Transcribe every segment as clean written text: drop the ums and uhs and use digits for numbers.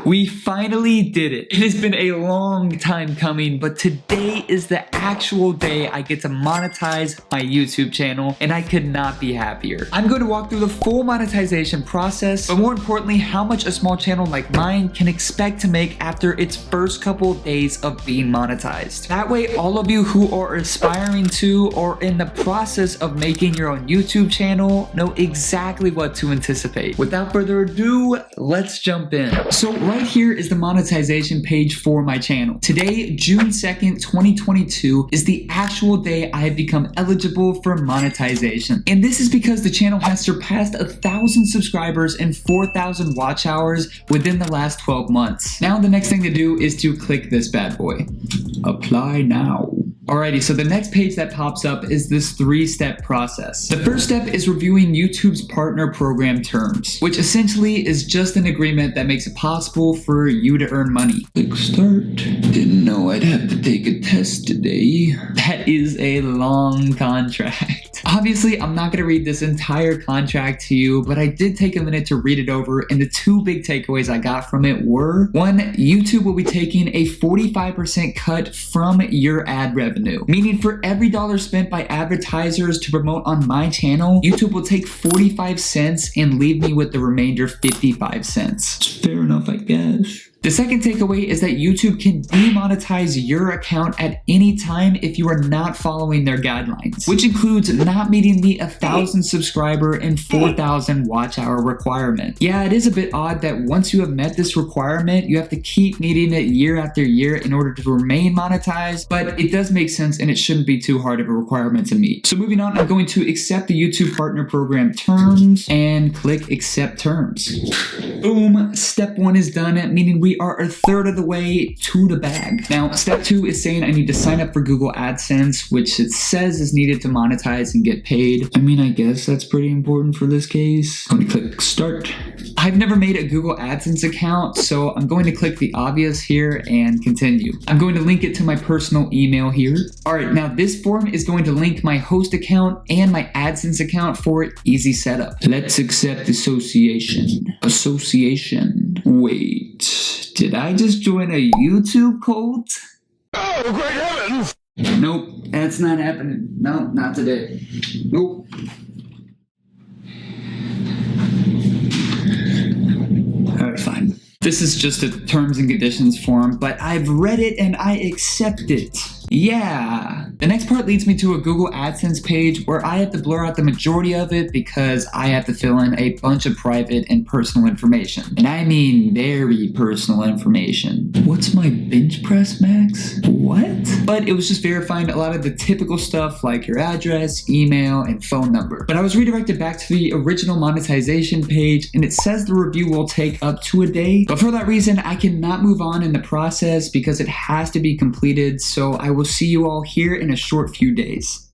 We finally did it. It has been a long time coming, but today is the actual day I get to monetize my YouTube channel, and I could not be happier. I'm going to walk through the full monetization process, but more importantly, how much a small channel like mine can expect to make after its first couple days of being monetized. That way, all of you who are aspiring to or in the process of making your own YouTube channel know exactly what to anticipate. Without further ado, let's jump in. So right here is the monetization page for my channel. Today, June 2nd, 2022 is the actual day I have become eligible for monetization. And this is because the channel has surpassed 1,000 subscribers and 4,000 watch hours within the last 12 months. Now the next thing to do is to click this bad boy. Apply now. Alrighty, so the next page that pops up is this 3-step process. The first step is reviewing YouTube's partner program terms, which essentially is just an agreement that makes it possible for you to earn money. Click start. Didn't know I'd have to take a test today. That is a long contract. Obviously, I'm not going to read this entire contract to you, but I did take a minute to read it over, and the 2 big takeaways I got from it were, 1, YouTube will be taking a 45% cut from your ad revenue, meaning for every dollar spent by advertisers to promote on my channel, YouTube will take 45 cents and leave me with the remainder 55 cents. Fair enough, I guess. The second takeaway is that YouTube can demonetize your account at any time if you are not following their guidelines, which includes not meeting the 1,000 subscriber and 4,000 watch hour requirement. Yeah, it is a bit odd that once you have met this requirement, you have to keep meeting it year after year in order to remain monetized, but it does make sense and it shouldn't be too hard of a requirement to meet. So moving on, I'm going to accept the YouTube Partner Program terms and click Accept Terms. Boom, step 1 is done, meaning we are a third of the way to the bag. Now, step 2 is saying I need to sign up for Google AdSense, which it says is needed to monetize and get paid. I mean, I guess that's pretty important for this case. I'm going to click Start. I've never made a Google AdSense account, so I'm going to click the obvious here and continue. I'm going to link it to my personal email here. All right, now this form is going to link my host account and my AdSense account for easy setup. Let's accept association. Wait, did I just join a YouTube cult? Oh, great heavens! Nope, that's not happening. No, not today. Nope. Alright, fine. This is just a terms and conditions form, but I've read it and I accept it. Yeah. The next part leads me to a Google AdSense page where I have to blur out the majority of it because I have to fill in a bunch of private and personal information. And I mean very personal information. What's my bench press max? What? But it was just verifying a lot of the typical stuff like your address, email, and phone number. But I was redirected back to the original monetization page and it says the review will take up to a day. But for that reason, I cannot move on in the process because it has to be completed. So I will see you all here in a short few days.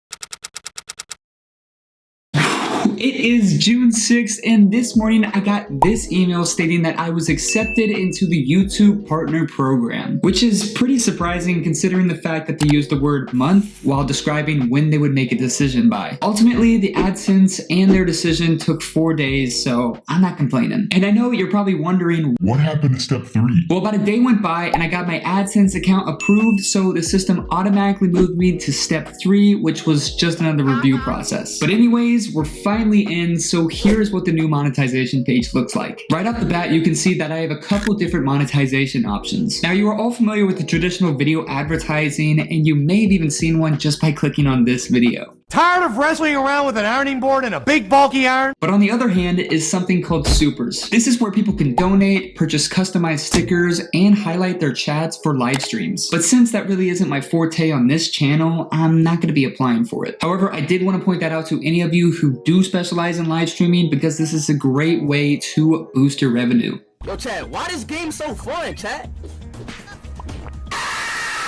It is June 6th, and this morning I got this email stating that I was accepted into the YouTube Partner Program, which is pretty surprising considering the fact that they used the word month while describing when they would make a decision by. Ultimately, the AdSense and their decision took 4 days, so I'm not complaining. And I know you're probably wondering, what happened to step 3? Well, about a day went by and I got my AdSense account approved, so the system automatically moved me to step 3, which was just another review process. But anyways, we're finally in, so here's what the new monetization page looks like. Right off the bat, you can see that I have a couple different monetization options. Now, you are all familiar with the traditional video advertising, and you may have even seen one just by clicking on this video. Tired of wrestling around with an ironing board and a big bulky iron? But on the other hand is something called supers. This is where people can donate, purchase customized stickers, and highlight their chats for live streams. But since that really isn't my forte on this channel, I'm not going to be applying for it. However, I did want to point that out to any of you who do specialize in live streaming because this is a great way to boost your revenue. Yo, Chad, why this game so fun, Chad?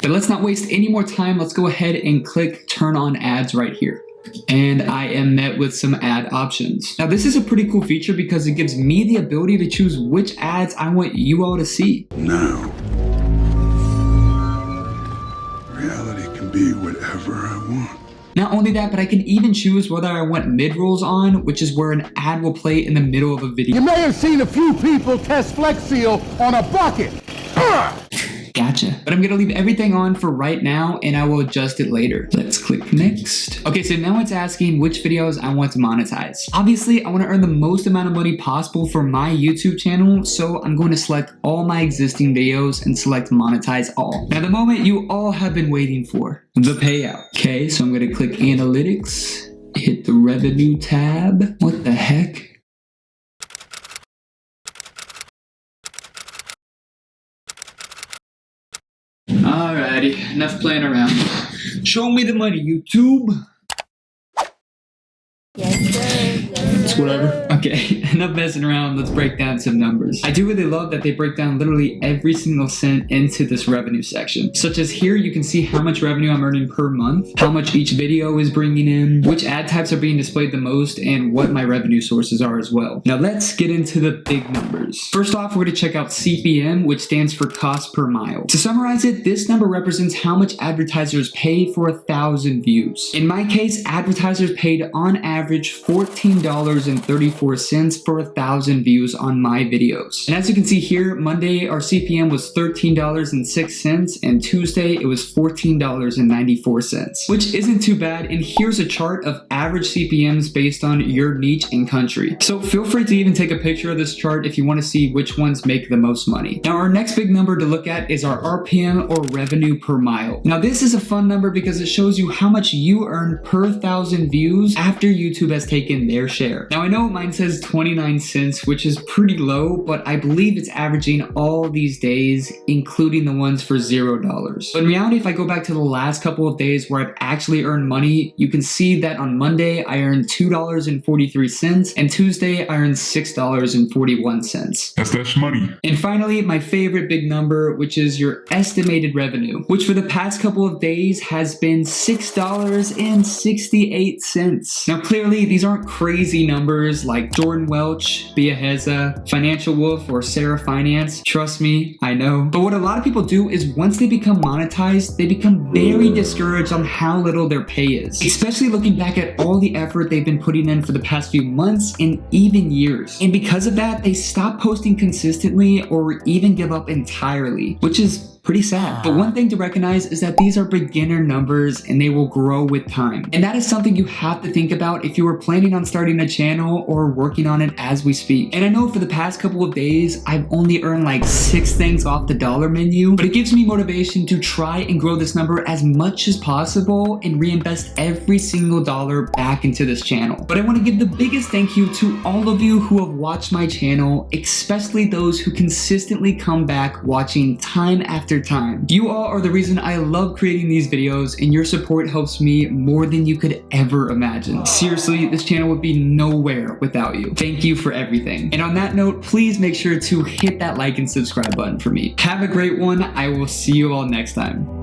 But let's not waste any more time. Let's go ahead and click turn on ads right here. And I am met with some ad options. Now this is a pretty cool feature because it gives me the ability to choose which ads I want you all to see. Now, reality can be whatever I want. Not only that, but I can even choose whether I want mid-rolls on, which is where an ad will play in the middle of a video. You may have seen a few people test Flex Seal on a bucket. Gotcha. But I'm gonna leave everything on for right now and I will adjust it later. Let's click next. Okay, so now it's asking which videos I want to monetize. Obviously, I want to earn the most amount of money possible for my YouTube channel, so I'm going to select all my existing videos and select monetize all. Now, the moment you all have been waiting for, the payout. Okay, so I'm gonna click analytics, hit the revenue tab. What the heck? Alrighty, enough playing around. Show me the money, YouTube. Yes, sir. It's whatever. Okay, enough messing around. Let's break down some numbers. I do really love that they break down literally every single cent into this revenue section. Such as here, you can see how much revenue I'm earning per month, how much each video is bringing in, which ad types are being displayed the most, and what my revenue sources are as well. Now let's get into the big numbers. First off, we're going to check out CPM, which stands for cost per mile. To summarize it, this number represents how much advertisers pay for 1,000 views. In my case, advertisers paid on average $14.34 for 1,000 views on my videos. And as you can see here, Monday our CPM was $13.06 and Tuesday it was $14.94, which isn't too bad. And here's a chart of average CPMs based on your niche and country. So feel free to even take a picture of this chart if you want to see which ones make the most money. Now our next big number to look at is our RPM, or revenue per mile. Now this is a fun number because it shows you how much you earn per 1,000 views after YouTube has taken their share. Now I know mine says 29 cents, which is pretty low, but I believe it's averaging all these days, including the ones for $0. But in reality, if I go back to the last couple of days where I've actually earned money, you can see that on Monday I earned $2.43 and Tuesday I earned $6.41. That's money. And finally, my favorite big number, which is your estimated revenue, which for the past couple of days has been $6.68. Now clearly these aren't crazy numbers like Jordan Welch, Bia Heza, Financial Wolf, or Sarah Finance. Trust me, I know. But what a lot of people do is once they become monetized, they become very discouraged on how little their pay is, especially looking back at all the effort they've been putting in for the past few months and even years. And because of that, they stop posting consistently or even give up entirely, which is pretty sad. But one thing to recognize is that these are beginner numbers and they will grow with time. And that is something you have to think about if you are planning on starting a channel or working on it as we speak. And I know for the past couple of days, I've only earned like 6 things off the dollar menu, but it gives me motivation to try and grow this number as much as possible and reinvest every single dollar back into this channel. But I want to give the biggest thank you to all of you who have watched my channel, especially those who consistently come back watching time after time. You all are the reason I love creating these videos, and your support helps me more than you could ever imagine. Seriously, this channel would be nowhere without you. Thank you for everything. And on that note, please make sure to hit that like and subscribe button for me. Have a great one. I will see you all next time.